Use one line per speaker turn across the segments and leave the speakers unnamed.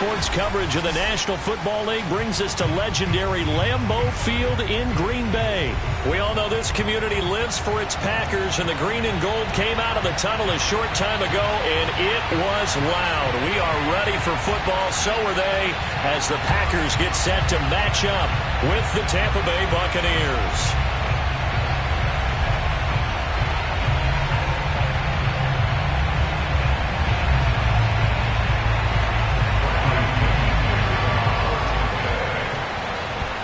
Sports coverage of the National Football League brings us to legendary Lambeau Field in Green Bay. We all know this community lives for its Packers, and the green and gold came out of the tunnel a short time ago, and it was loud. We are ready for football, so are they, as the Packers get set to match up with the Tampa Bay Buccaneers.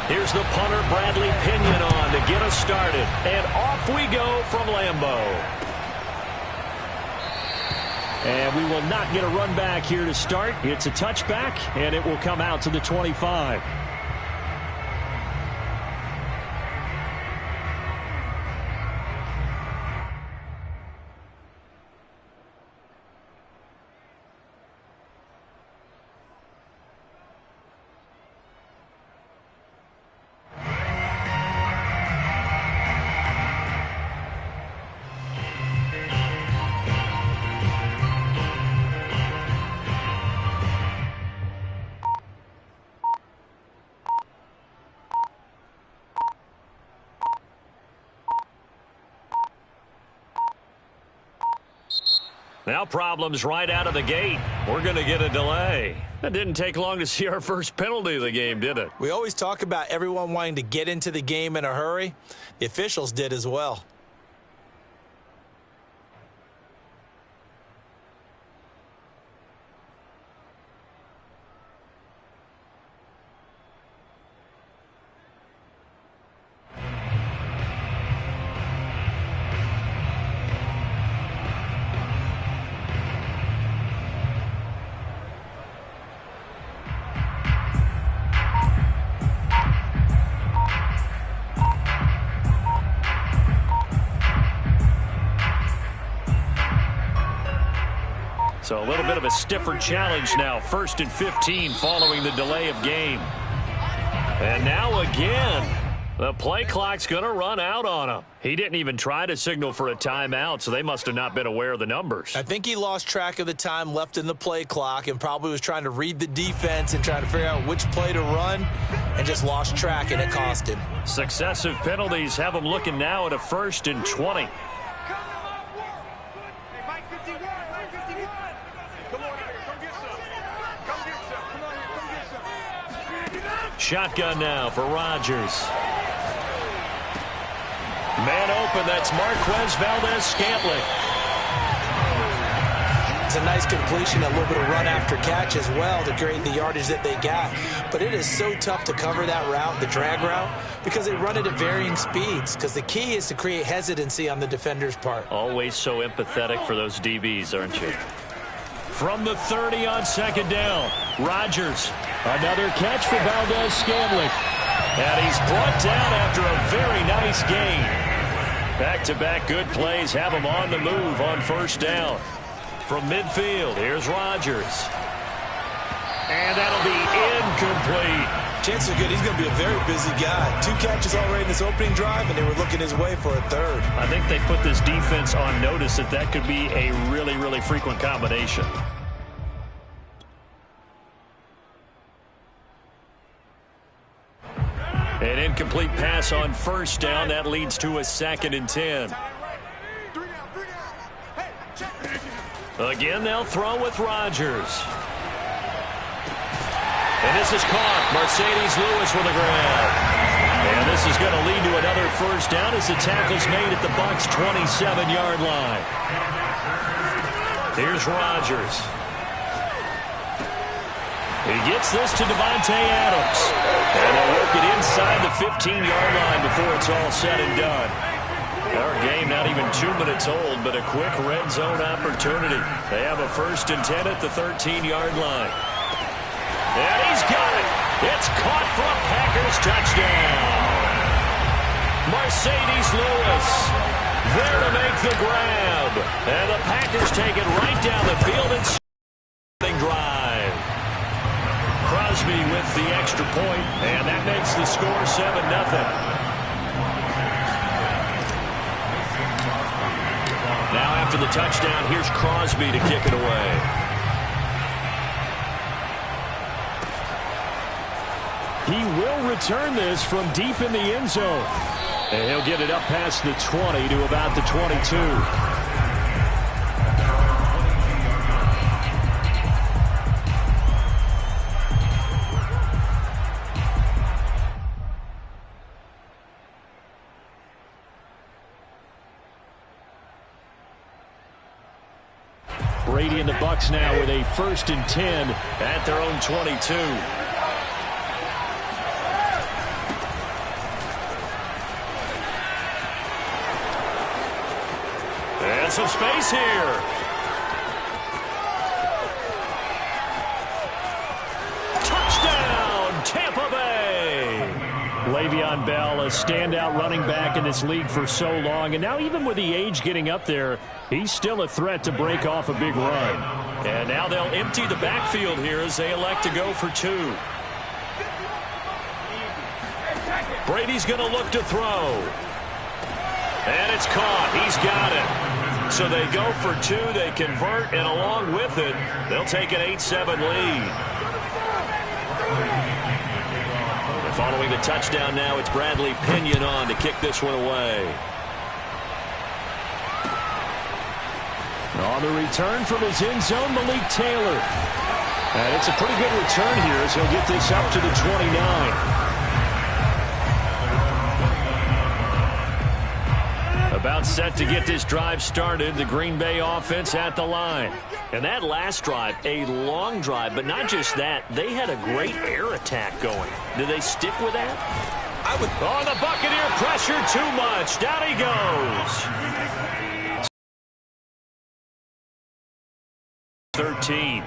Here's the punter, Bradley Pinion, on to get us started. And off we go from Lambeau. And we will not get a run back here to start. It's a touchback, and it will come out to the 25. Now problems right out of the gate. We're going to get a delay. That didn't take long to see our first penalty of the game, did it?
We always talk about everyone wanting to get into the game in a hurry. The officials did as well.
So a little bit of a stiffer challenge now. 1st and 15 following the delay of game. And now again, the play clock's going to run out on him. He didn't even try to signal for a timeout, so they must have not been aware of the numbers.
I think he lost track of the time left in the play clock and probably was trying to read the defense and trying to figure out which play to run and just lost track, and it cost him.
Successive penalties have him looking now at a 1st and 20. Shotgun now for Rodgers. Man open, that's Marquez Valdes-Scantling.
It's a nice completion, a little bit of run after catch as well to create the yardage that they got. But it is so tough to cover that route, the drag route, because they run it at varying speeds. Because the key is to create hesitancy on the defender's part.
Always so empathetic for those DBs, aren't you? From the 30 on 2nd down, Rodgers. Another catch for Valdes-Scantling. And he's brought down after a very nice gain. Back-to-back good plays have him on the move on 1st down. From midfield, here's Rodgers. And that'll be incomplete.
Chances are good he's going to be a very busy guy. 2 catches already in this opening drive, and they were looking his way for a 3rd.
I think they put this defense on notice that that could be a really, really frequent combination. An incomplete pass on 1st down. That leads to a 2nd and 10. Again, they'll throw with Rodgers. And this is caught. Mercedes Lewis with a grab. And this is going to lead to another 1st down as the tackle's made at the Bucs' 27-yard line. Here's Rodgers. He gets this to Davante Adams. And they'll work it inside the 15-yard line before it's all said and done. Our game not even 2 minutes old, but a quick red zone opportunity. They have a 1st and 10 at the 13-yard line. And he's got it. It's caught for a Packers touchdown. Mercedes Lewis there to make the grab. And the Packers take it right down the field and drive. Crosby with the extra point, and that makes the score 7-0. Now after the touchdown, here's Crosby to kick it away. He will return this from deep in the end zone. And he'll get it up past the 20 to about the 22. Brady and the Bucs now with a 1st and 10 at their own 22. And some space here. Touchdown, Tampa Bay. Le'Veon Bell, a standout running back in this league for so long, and now even with the age getting up there, he's still a threat to break off a big run. And now they'll empty the backfield here as they elect to go for 2. Brady's going to look to throw. And it's caught. He's got it. So they go for 2. They convert, and along with it, they'll take an 8-7 lead. Following the touchdown now, it's Bradley Pinion on to kick this one away. On the return from his end zone, Malik Taylor. And it's a pretty good return here as he'll get this up to the 29. About set to get this drive started, the Green Bay offense at the line. And that last drive, a long drive, but not just that, they had a great air attack going. Do they stick with that? Oh, the Buccaneer pressure too much. Down he goes. 13.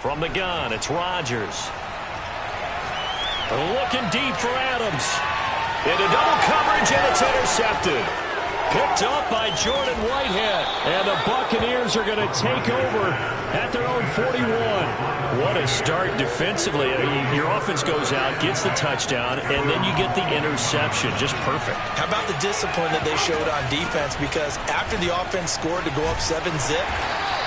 From the gun, it's Rodgers. Looking deep for Adams. Into double coverage, and it's intercepted. Picked up by Jordan Whitehead. And the Buccaneers are going to take over at their own 41. What a start defensively. I mean, your offense goes out, gets the touchdown, and then you get the interception. Just perfect.
How about the discipline that they showed on defense? Because after the offense scored to go up 7-zip,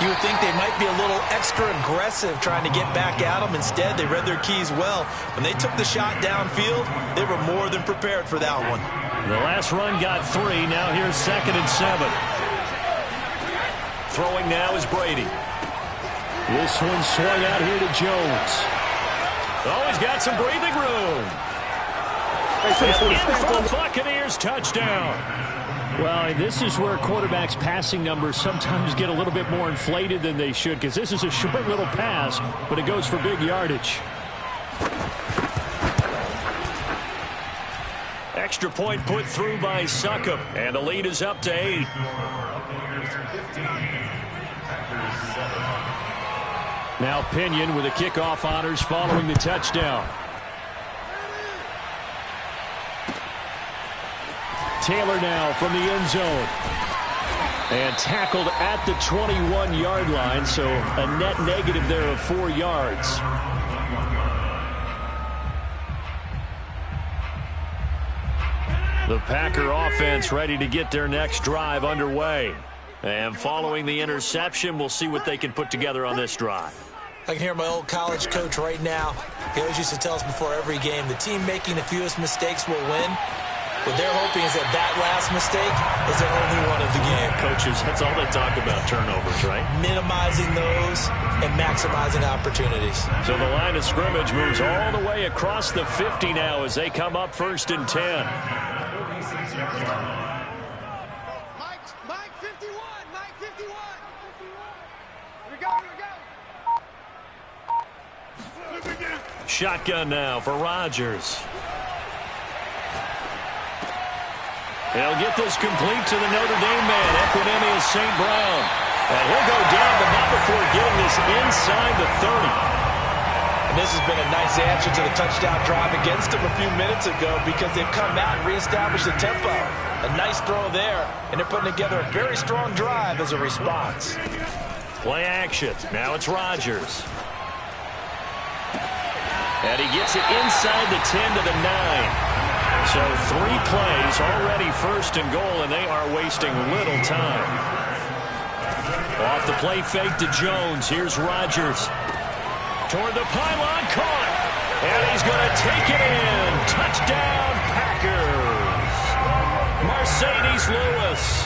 you would think they might be a little extra aggressive trying to get back at them. Instead, they read their keys well. When they took the shot downfield, they were more than prepared for that one.
The last run got 3. Now here's 2nd and 7. Throwing now is Brady. This one swung out here to Jones. Oh, he's got some breathing room. And in for the Buccaneers, touchdown. Well, this is where quarterbacks' passing numbers sometimes get a little bit more inflated than they should, because this is a short little pass, but it goes for big yardage. Extra point put through by Succop, and the lead is up to 8. Now Pinion with the kickoff honors following the touchdown. Taylor now from the end zone. And tackled at the 21-yard line, so a net negative there of 4 yards. The Packer offense ready to get their next drive underway. And following the interception, we'll see what they can put together on this drive.
I can hear my old college coach right now. He always used to tell us before every game, the team making the fewest mistakes will win. What they're hoping is that last mistake is their only one of the game.
Coaches, that's all they talk about, turnovers, right?
Minimizing those and maximizing opportunities.
So the line of scrimmage moves all the way across the 50 now as they come up 1st and 10.
Mike 51, Mike 51. Here we go.
Shotgun now for Rodgers. He'll get this complete to the Notre Dame man, Equanimeous St. Brown. And he'll go down, but not before getting this inside the 30.
And this has been a nice answer to the touchdown drive against them a few minutes ago because they've come out and reestablished the tempo. A nice throw there, and they're putting together a very strong drive as a response.
Play action. Now it's Rodgers. And he gets it inside the 10 to the 9. So 3 plays, already 1st and goal, and they are wasting little time. Off the play fake to Jones. Here's Rodgers. Toward the pylon, caught. And he's going to take it in. Touchdown, Packers. Mercedes Lewis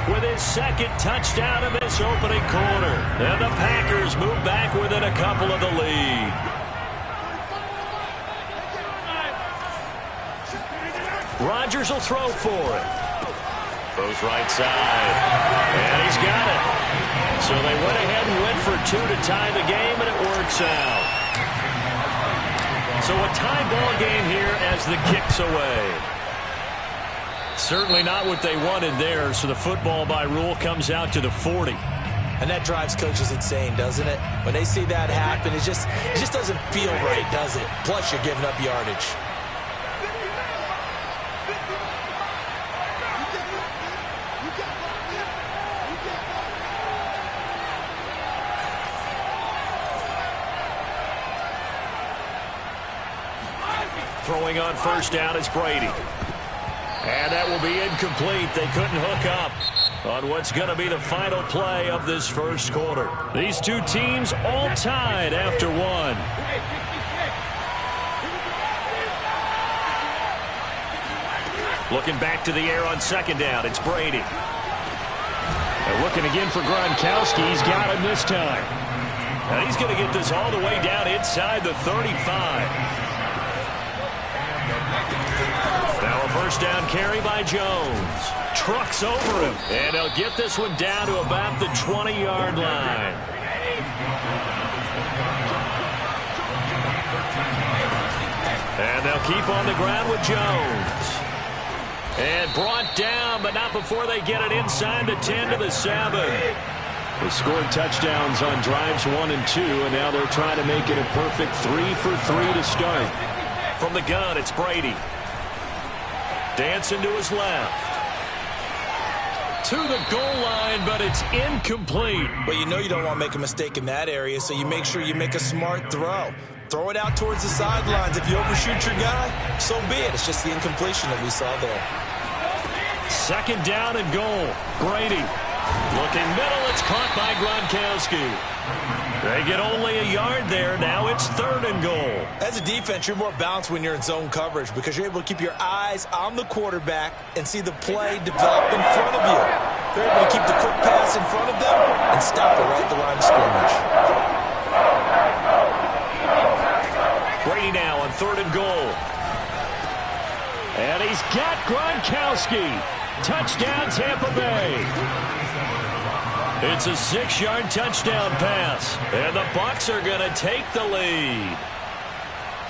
with his second touchdown of this opening quarter. And the Packers move back within a couple of the lead. Rodgers will throw for it. Throws right side. And he's got it. So they went ahead and went for two to tie the game, and it works out. So a tie ball game here as the kick's away. Certainly not what they wanted there, so the football by rule comes out to the 40.
And that drives coaches insane, doesn't it? When they see that happen, it just doesn't feel right, does it? Plus, you're giving up yardage.
Throwing on first down is Brady. And that will be incomplete. They couldn't hook up on what's going to be the final play of this first quarter. These two teams all tied after one. Looking back to the air on second down, it's Brady. And looking again for Gronkowski. He's got him this time. And he's going to get this all the way down inside the 35. Now a first down carry by Jones. Trucks over him. And they'll get this one down to about the 20-yard line. And they'll keep on the ground with Jones. And brought down, but not before they get it inside the 10 to the 7. They scored touchdowns on drives 1 and 2, and now they're trying to make it a perfect 3 for 3 to start. From the gun, it's Brady. Dancing to his left. To the goal line, but it's incomplete.
Well, you know you don't want to make a mistake in that area, so you make sure you make a smart throw. Throw it out towards the sidelines. If you overshoot your guy, so be it. It's just the incompletion that we saw there.
Second down and goal. Brady. Looking middle. It's caught by Gronkowski. They get only a yard there. Now it's third and goal.
As a defense, you're more balanced when you're in zone coverage because you're able to keep your eyes on the quarterback and see the play develop in front of you. They're able to keep the quick pass in front of them and stop it right at the line of scrimmage.
Brady now on third and goal. And he's got Gronkowski. Touchdown, Tampa Bay. It's a 6-yard touchdown pass. And the Bucs are going to take the lead.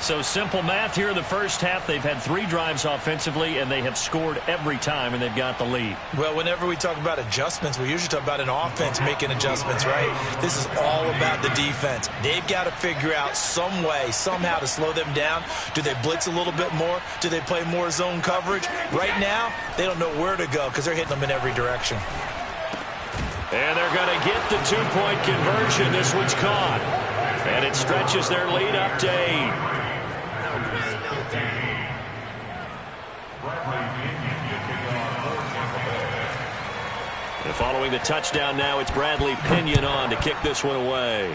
So simple math here in the first half. They've had 3 drives offensively, and they have scored every time, and they've got the lead.
Well, whenever we talk about adjustments, we usually talk about an offense making adjustments, right? This is all about the defense. They've got to figure out some way, somehow to slow them down. Do they blitz a little bit more? Do they play more zone coverage? Right now, they don't know where to go because they're hitting them in every direction.
And they're going to get the 2-point conversion. This one's caught. And it stretches their lead up to 8. And following the touchdown now, it's Bradley Pinion on to kick this one away.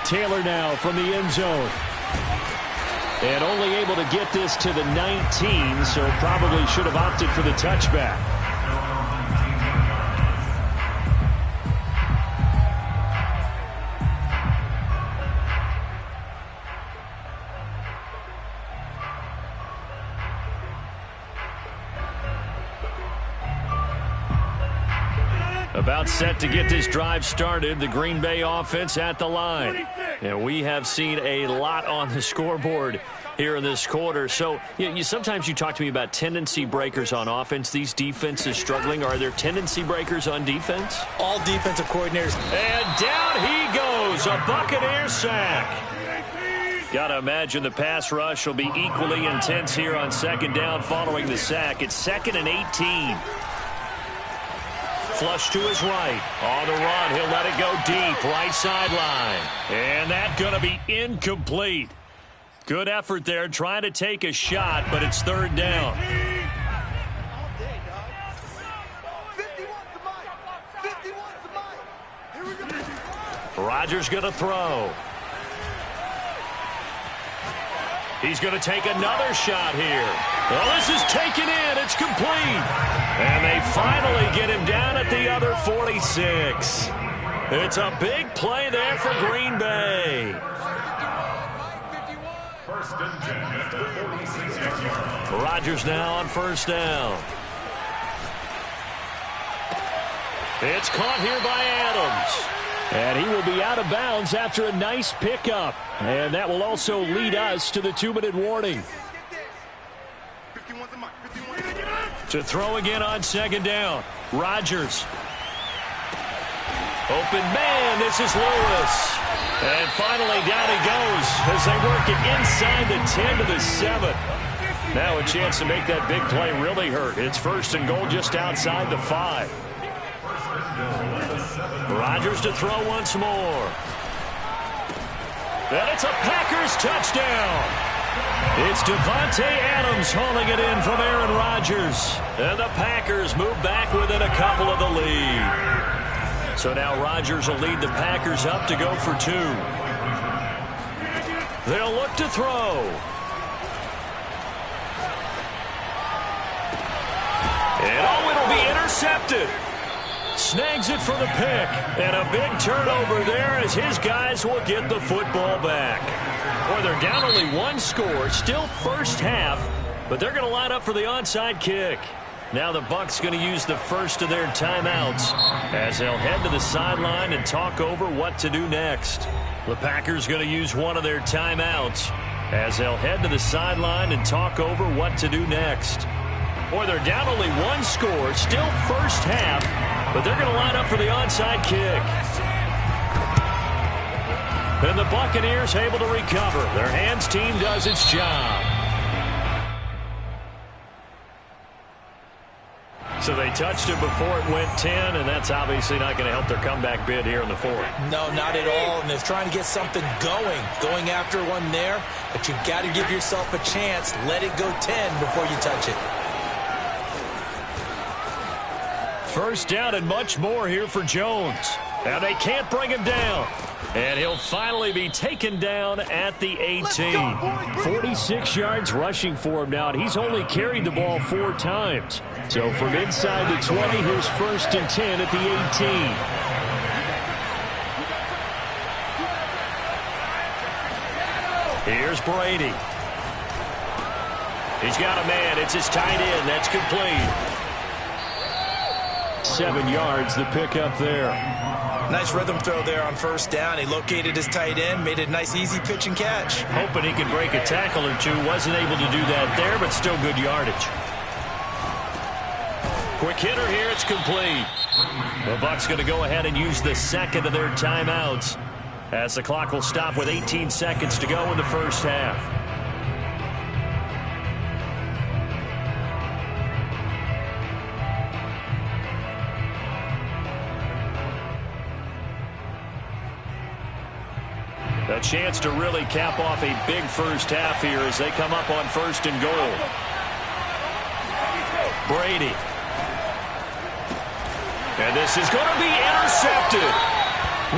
Taylor now from the end zone. And only able to get this to the 19, so probably should have opted for the touchback. About set to get this drive started, the Green Bay offense at the line. And we have seen a lot on the scoreboard here in this quarter. So sometimes you talk to me about tendency breakers on offense. These defenses struggling. Are there tendency breakers on defense?
All defensive coordinators.
And down he goes. A Buccaneer sack. Got to imagine the pass rush will be equally intense here on second down following the sack. It's 2nd and 18. Flush to his right. On the run, he'll let it go deep. Right sideline. And that's going to be incomplete. Good effort there, trying to take a shot, but it's third down. Rodgers going to throw. He's going to take another shot here. Well, this is taken in. It's complete. And they finally get him down at the other 46. It's a big play there for Green Bay.
First and 10 at the 46-yard.
Rodgers now on first down. It's caught here by Adams. And he will be out of bounds after a nice pickup. And that will also lead us to the 2-minute warning. To throw again on second down. Rodgers. Open man, this is Lewis. And finally down he goes as they work it inside the 10 to the 7. Now a chance to make that big play really hurt. It's first and goal just outside the 5. Rodgers to throw once more. And it's a Packers touchdown. It's Davante Adams hauling it in from Aaron Rodgers. And the Packers move back within a couple of the lead. So now Rodgers will lead the Packers up to go for 2. They'll look to throw. And oh, it'll be intercepted. Snags it for the pick. And a big turnover there as his guys will get the football back. Boy, they're down only 1 score. Still first half. But they're going to line up for the onside kick. Now the Bucs going to use the first of their timeouts as they'll head to the sideline and talk over what to do next. The Packers going to use one of their timeouts as they'll head to the sideline and talk over what to do next. Boy, they're down only 1 score. Still first half. But they're going to line up for the onside kick. And the Buccaneers able to recover. Their hands team does its job. So they touched it before it went 10, and that's obviously not going to help their comeback bid here in the 4th.
No, not at all. And they're trying to get something going after one there. But you've got to give yourself a chance. Let it go 10 before you touch it.
First down and much more here for Jones. Now they can't bring him down. And he'll finally be taken down at the 18. 46 yards rushing for him now. And he's only carried the ball 4 times. So from inside the 20, here's first and 10 at the 18. Here's Brady. He's got a man. It's his tight end. That's complete. 7 yards, the pickup there.
Nice rhythm throw there on first down. He located his tight end, made a nice easy pitch and catch.
Hoping he could break a tackle or two. Wasn't able to do that there, but still good yardage. Quick hitter here. It's complete. The Bucs going to go ahead and use the second of their timeouts as the clock will stop with 18 seconds to go in the first half. A chance to really cap off a big first half here as they come up on first and goal. Brady. And this is going to be intercepted.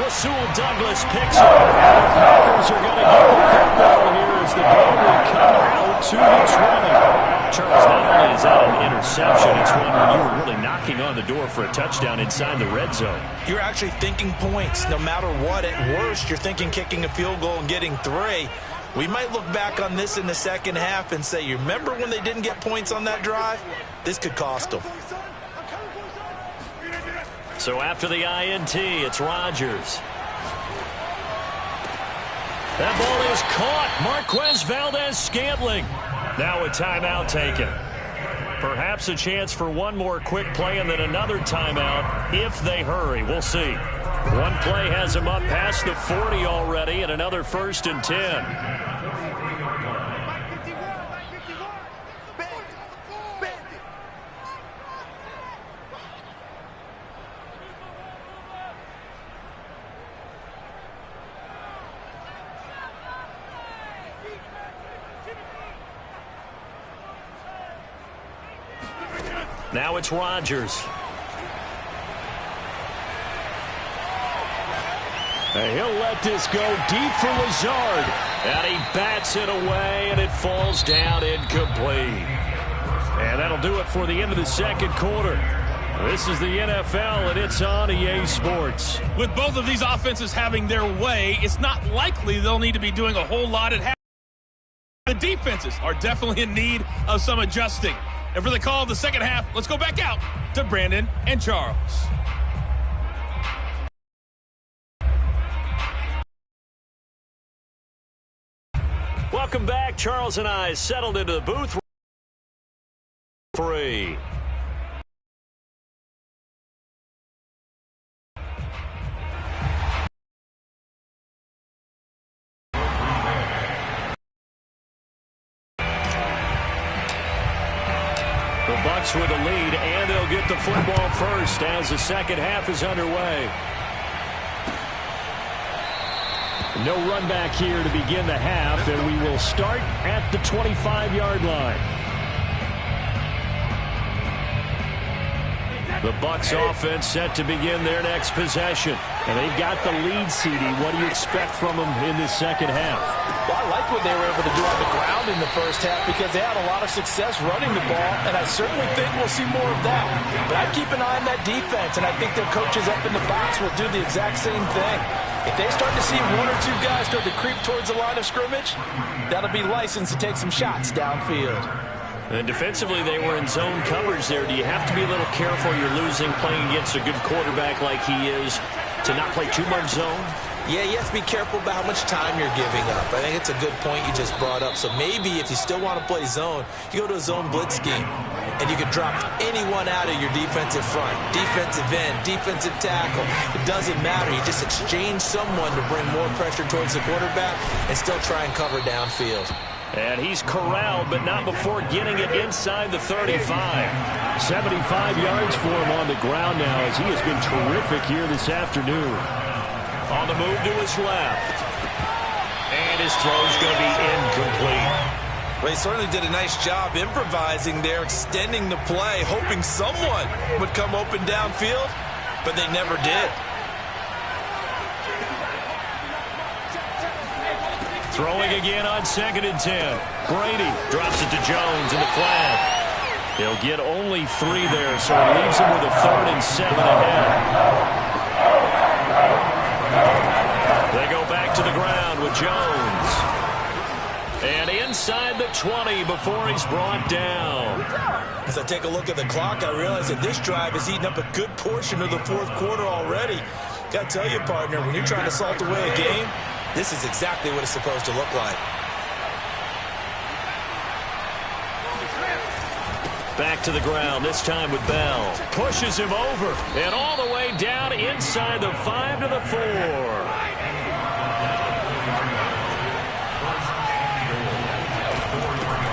Rasul Douglas picks it. And the Packers are going to get the football here as the ball will come out to the 20. Charles, not only is that an interception, it's one when you were really knocking on the door for a touchdown inside the red zone.
You're actually thinking points. No matter what, at worst, you're thinking kicking a field goal and getting 3. We might look back on this in the second half and say, you remember when they didn't get points on that drive? This could cost them.
So after the INT, it's Rodgers. That ball is caught. Marquez Valdes-Scantling. Now a timeout taken. Perhaps a chance for one more quick play and then another timeout if they hurry. We'll see. One play has him up past the 40 already and another first and 10. Now it's Rodgers. And he'll let this go deep for Lazard. And he bats it away, and it falls down incomplete. And that'll do it for the end of the second quarter. This is the NFL, and it's on EA Sports.
With both of these offenses having their way, it's not likely they'll need to be doing a whole lot at half. The defenses are definitely in need of some adjusting. And for the call of the second half, let's go back out to Brandon and Charles.
Welcome back. Charles and I settled into the booth. 3. The Bucs with the lead, and they'll get the football first as the second half is underway. No run back here to begin the half, and we will start at the 25-yard line. The Bucs offense set to begin their next possession. And they've got the lead, CD. What do you expect from them in this second half?
Well, I like what they were able to do on the ground in the first half because they had a lot of success running the ball, and I certainly think we'll see more of that. But I'd keep an eye on that defense, and I think their coaches up in the box will do the exact same thing. If they start to see one or two guys start to creep towards the line of scrimmage, that'll be license to take some shots downfield.
And defensively, they were in zone coverage there. Do you have to be a little careful? You're losing playing against a good quarterback like he is to not play too much zone?
Yeah, you have to be careful about how much time you're giving up. I think it's a good point you just brought up. So maybe if you still want to play zone, you go to a zone blitz scheme, and you can drop anyone out of your defensive front, defensive end, defensive tackle. It doesn't matter. You just exchange someone to bring more pressure towards the quarterback and still try and cover downfield.
And he's corralled, but not before getting it inside the 35. 75 yards for him on the ground now as he has been terrific here this afternoon. On the move to his left. And his throw's going to be incomplete.
Well, he certainly did a nice job improvising there, extending the play, hoping someone would come open downfield, but they never did.
Throwing again on 2nd and 10. Brady drops it to Jones in the flat. He'll get only 3 there, so it leaves him with a 3rd and 7 ahead. They go back to the ground with Jones. And inside the 20 before he's brought down.
As I take a look at the clock, I realize that this drive has eaten up a good portion of the 4th quarter already. Got to tell you, partner, when you're trying to salt away a game, this is exactly what it's supposed to look like.
Back to the ground, this time with Bell. Pushes him over, and all the way down inside the 5 to the 4.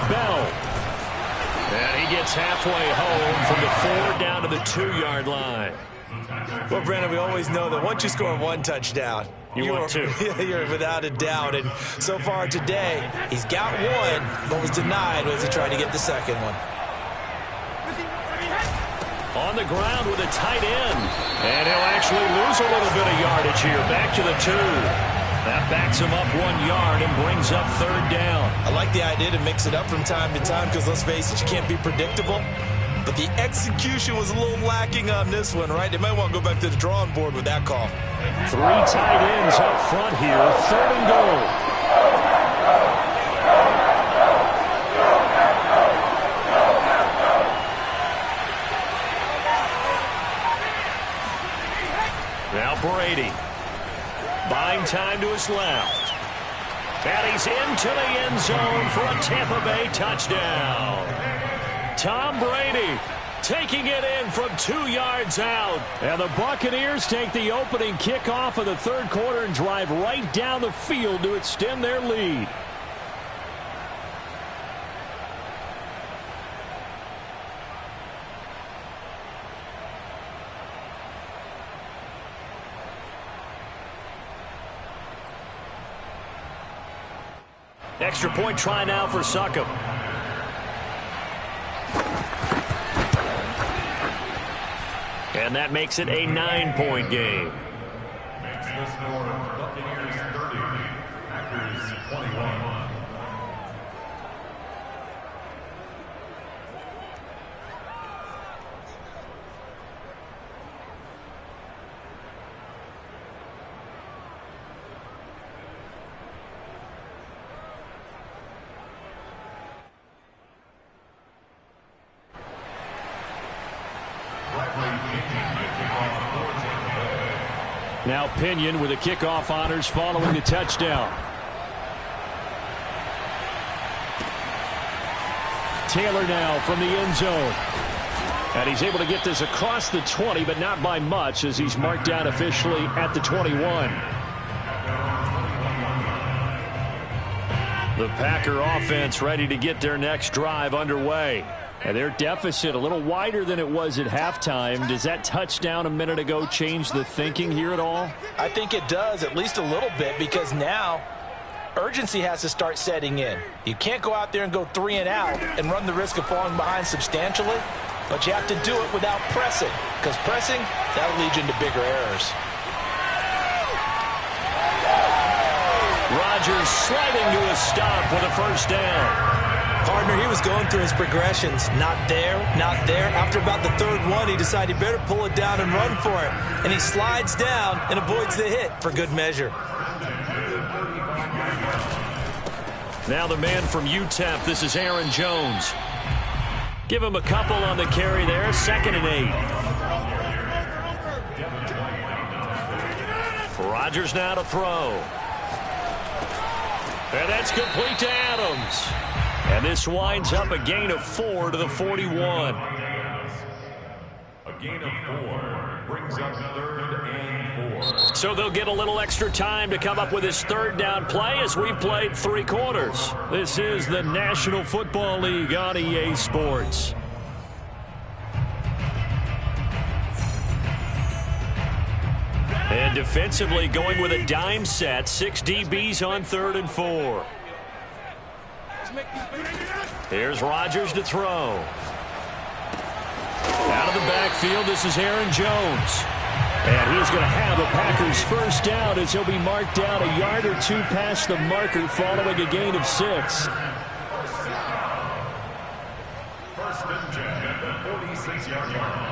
Bell. And he gets halfway home from the 4 down to the 2-yard line.
Well, Brandon, we always know that once you score 1 touchdown,
you're
without a doubt. And so far today, he's got 1, but was denied as he tried to get the 2nd one.
On the ground with a tight end. And he'll actually lose a little bit of yardage here. Back to the 2. That backs him up 1 yard and brings up 3rd down.
I like the idea to mix it up from time to time because, let's face it, you can't be predictable. But the execution was a little lacking on this one, right? They might want to go back to the drawing board with that call.
3 tight ends up front here. 3rd and goal. Now Brady. Buying time to his left. And he's into the end zone for a Tampa Bay touchdown. Tom Brady taking it in from 2 yards out. And the Buccaneers take the opening kickoff of the 3rd quarter and drive right down the field to extend their lead. Extra point try now for Succop. And that makes it a 9-point game.
the score, Buccaneers 30, Packers 21.
Now Pinion with the kickoff honors following the touchdown. Taylor now from the end zone. And he's able to get this across the 20, but not by much as he's marked down officially at the 21. The Packer offense ready to get their next drive underway. And their deficit a little wider than it was at halftime. Does that touchdown a minute ago change the thinking here at all?
I think it does, at least a little bit, because now urgency has to start setting in. You can't go out there and go 3 and out and run the risk of falling behind substantially, but you have to do it without pressing, because pressing, that'll lead you into bigger errors.
Rodgers sliding to a stop with a first down.
Partner, he was going through his progressions. Not there, not there. After about the third one, he decided he better pull it down and run for it. And he slides down and avoids the hit for good measure.
Now the man from UTEP, this is Aaron Jones. Give him a couple on the carry there, 2nd and 8. Rodgers now to throw. And that's complete to Adams. And this winds up a gain of 4 to the 41.
A gain of 4 brings up 3rd and 4.
So they'll get a little extra time to come up with this 3rd down play as we've played 3 quarters. This is the National Football League on EA Sports. And defensively going with a dime set, 6 DBs on 3rd and 4. Here's Rodgers to throw. Out of the backfield, this is Aaron Jones. And he's going to have a Packers first down as he'll be marked down a yard or 2 past the marker following a gain of 6.
First and 10 at the 46-yard line.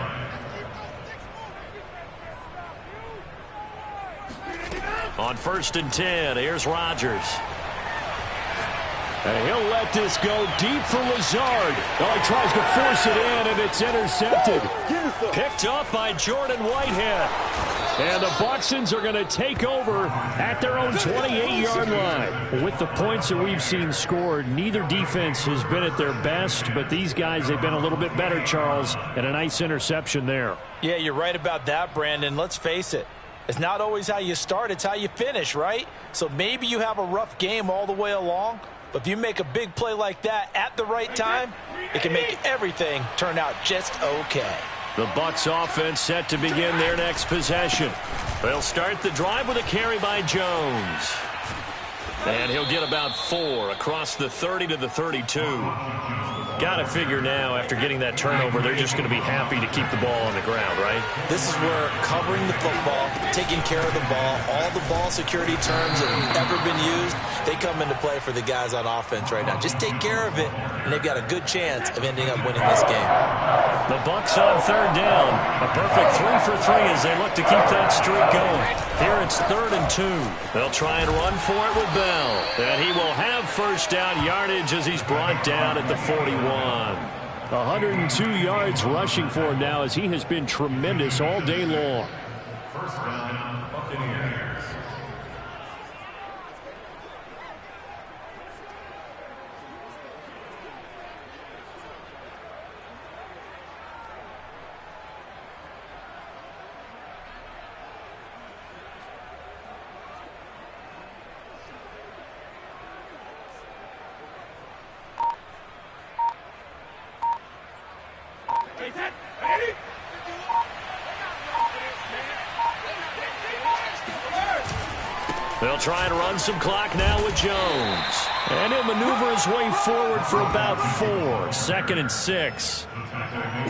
On 1st and 10, here's Rodgers. And he'll let this go deep for Lazard. Oh, he tries to force it in, and it's intercepted. Picked up by Jordan Whitehead. And the Bucsons are going to take over at their own 28-yard line. With the points that we've seen scored, neither defense has been at their best, but these guys, they've been a little bit better, Charles, and a nice interception there.
Yeah, you're right about that, Brandon. Let's face it. It's not always how you start, it's how you finish, right? So maybe you have a rough game all the way along, but if you make a big play like that at the right time, it can make everything turn out just okay.
The Bucs offense set to begin their next possession. They'll start the drive with a carry by Jones. And he'll get about 4 across the 30 to the 32. Got to figure now, after getting that turnover, they're just going to be happy to keep the ball on the ground, right?
This is where covering the football, taking care of the ball, all the ball security terms that have ever been used, they come into play for the guys on offense right now. Just take care of it, and they've got a good chance of ending up winning this game.
The Bucs on 3rd down. A perfect 3 for 3 as they look to keep that streak going. Here it's 3rd and 2. They'll try and run for it with Bell. And he will have first down yardage as he's brought down at the 41. 102 yards rushing for him now as he has been tremendous all day long.
First down, Buccaneers.
They'll try and run some clock now with Jones. And he'll maneuver his way forward for about 4. 2nd and 6.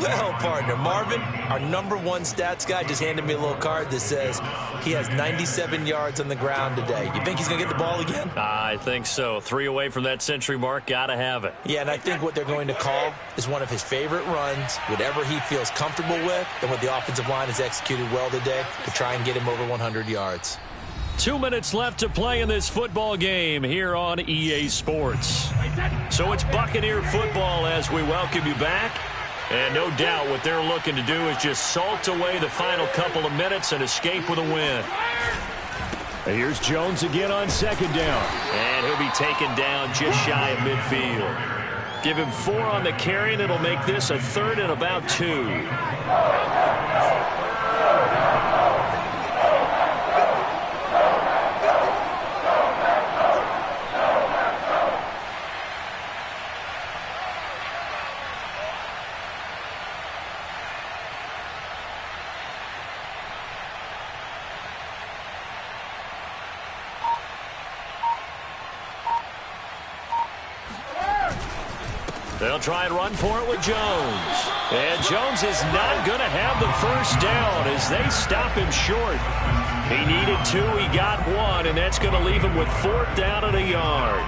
Well, partner, Marvin, our #1 stats guy, just handed me a little card that says he has 97 yards on the ground today. You think he's going to get the ball again?
I think so. 3 away from that century mark. Got to have it.
Yeah, and I think what they're going to call is one of his favorite runs, whatever he feels comfortable with, and what the offensive line has executed well today to try and get him over 100 yards.
2 minutes left to play in this football game here on EA Sports. So it's Buccaneer football as we welcome you back. And no doubt what they're looking to do is just salt away the final couple of minutes and escape with a win. And here's Jones again on 2nd down. And he'll be taken down just shy of midfield. Give him 4 on the carry, and it'll make this a 3rd and about 2. They'll try and run for it with Jones. And Jones is not going to have the 1st down as they stop him short. He needed 2, he got 1, and that's going to leave him with 4th down and a yard.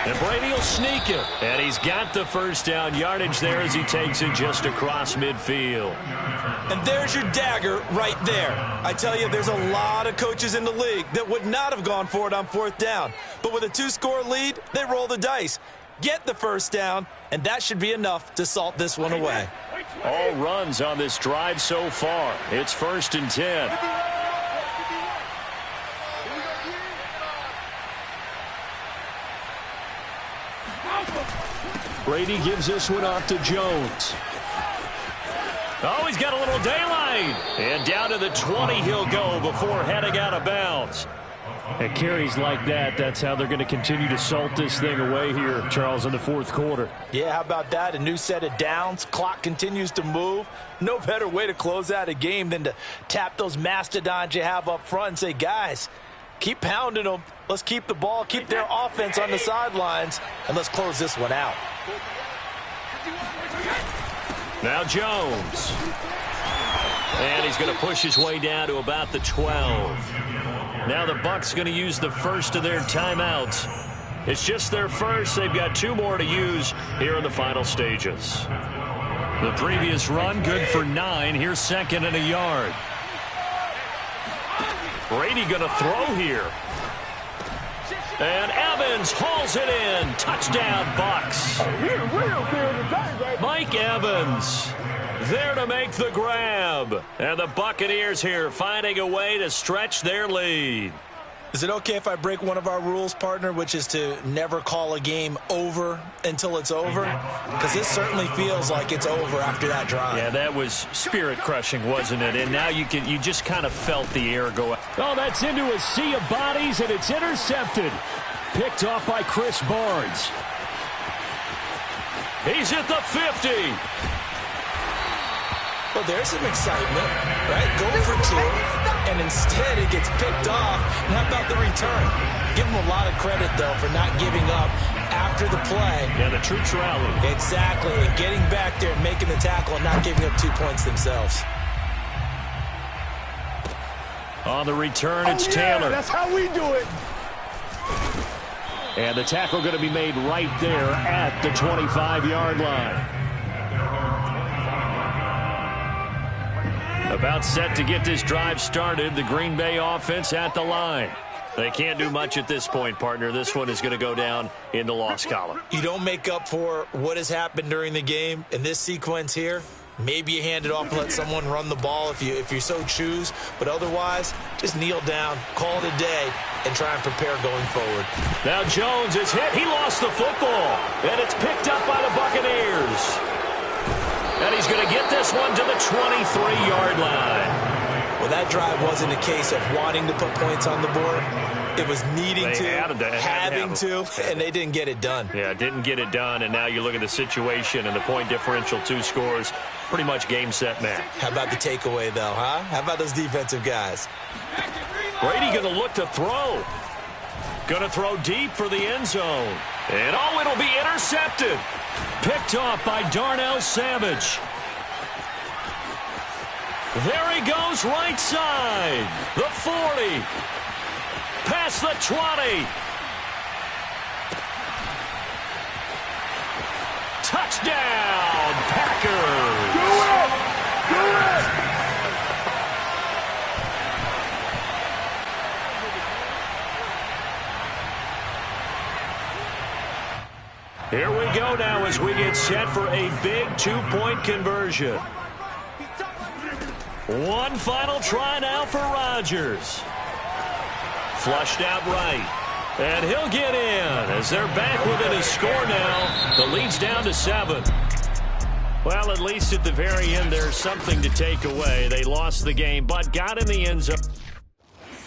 And Brady will sneak it. And he's got the 1st down yardage there as he takes it just across midfield.
And there's your dagger right there. I tell you, there's a lot of coaches in the league that would not have gone for it on 4th down. But with a 2-score lead, they roll the dice. Get the 1st down, and that should be enough to salt this one away.
All runs on this drive so far. It's 1st and 10. Brady gives this one off to Jones. Oh, he's got a little daylight. And down to the 20 he'll go before heading out of bounds. At carries like that, that's how they're going to continue to salt this thing away here, Charles, in the 4th quarter.
Yeah, how about that? A new set of downs. Clock continues to move. No better way to close out a game than to tap those mastodons you have up front and say, guys, keep pounding them. Let's keep the ball, keep their offense on the sidelines, and let's close this one out.
Now Jones. And he's going to push his way down to about the 12. Now the Bucs going to use the 1st of their timeouts. It's just their 1st. They've got 2 more to use here in the final stages. The previous run, good for 9. Here's 2nd and a yard. Brady going to throw here. And Evans hauls it in. Touchdown, Bucs. Mike Evans there to make the grab. And the Buccaneers here finding a way to stretch their lead.
Is it okay if I break one of our rules, partner, which is to never call a game over until it's over? Because this certainly feels like it's over after that drive.
Yeah, that was spirit-crushing, wasn't it? And now you just kind of felt the air go out. Oh, that's into a sea of bodies, and it's intercepted. Picked off by Chris Barnes. He's at the 50.
Well, there's some excitement, right? Go for 2, and instead it gets picked off. And how about the return? Give him a lot of credit, though, for not giving up after the play.
Yeah, the troops rallied.
Exactly, and getting back there and making the tackle and not giving up 2 points themselves.
On the return, it's Taylor.
That's how we do it.
And the tackle going to be made right there at the 25-yard line. About set to get this drive started. The Green Bay offense at the line. They can't do much at this point, partner. This one is going to go down in the loss column.
You don't make up for what has happened during the game in this sequence here. Maybe you hand it off and let someone run the ball if you so choose. But otherwise, just kneel down, call it a day, and try and prepare going forward.
Now Jones is hit. He lost the football. And it's picked up by the Buccaneers. And he's going to get this one to the 23-yard line.
Well, that drive wasn't a case of wanting to put points on the board. It was needing having to, and they didn't get it done.
Yeah, didn't get it done, and now you look at the situation and the point differential, 2 scores, pretty much game, set, match.
How about the takeaway, though, huh? How about those defensive guys?
Brady going to look to throw. Going to throw deep for the end zone. And, oh, it'll be intercepted. Picked off by Darnell Savage. There he goes, right side. The 40. Past the 20. Touchdown, Packers.
Do it! Do it!
Here we go now as we get set for a big 2-point conversion. One final try now for Rodgers. Flushed out right. And he'll get in as they're back within a score now. The lead's down to 7. Well, at least at the very end, there's something to take away. They lost the game, but got in the end zone.